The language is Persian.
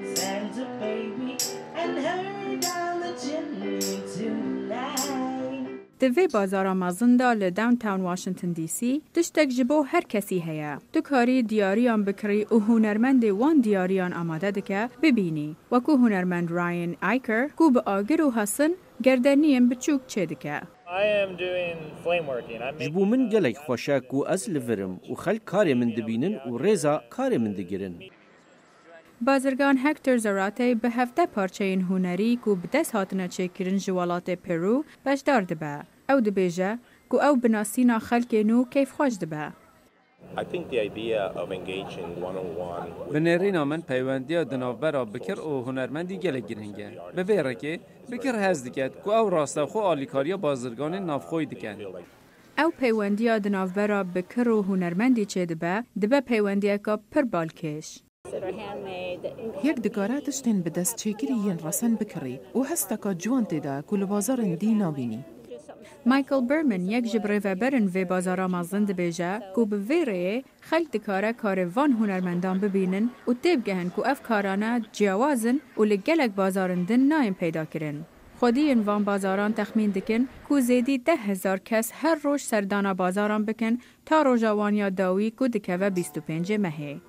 Santa baby and her down the chimney tonight. دوی بازار مازندا ل داونتاون واشنطن دی سی تشتک جبو هر کسی هیا. تو کاری دیاریان بکری و هنرمند وان دیاریان آماده دکه ببینی. وکو هنرمند راین آیکر کو به آگر و حسن گردنیم بچوک چه دکه. I am doing flame working. جبو من گلک خوشک و از لورم و خلق کار من دبینن و رضا کار من دگیرن. بازرگان هکتور زراته به 17 پارچه این هنری کو به دست هاتنه چکرین جوالات پرو بشدار دبه. او دبیجه کو او بناسینا خلق نو کیف خوش دبه. I think the idea of engaging one-on-one بنرین من پیوندی دنابرا بکر و هنرمندی گله گرنگه. به ویره که بکر هز دکت کو او راسته خو آلیکاریا بازرگان نافخوی دکن. او پیوندی دنابرا بکر و هنرمندی چه دبه پیوندی که پر بالکش. یک دکاره تشتین به دست چیکری ین رسن بکری و هستکا جوان تیدا کل بازار دی نابینی. مایکل برمن یک جبره و برن و بازار مازند بیجه کو به ویره خلق دکاره کار وان هنرمندان ببینن و تیب گهن کو افکارانه جیوازن و لگلک بازارندن نایم پیدا کرن. خودی این وان بازاران تخمین دکن کو زیدی 10,000 کس هر روز سردانا بازاران بکن تا روژاوانیا داوی کو دکه و 25 مهه.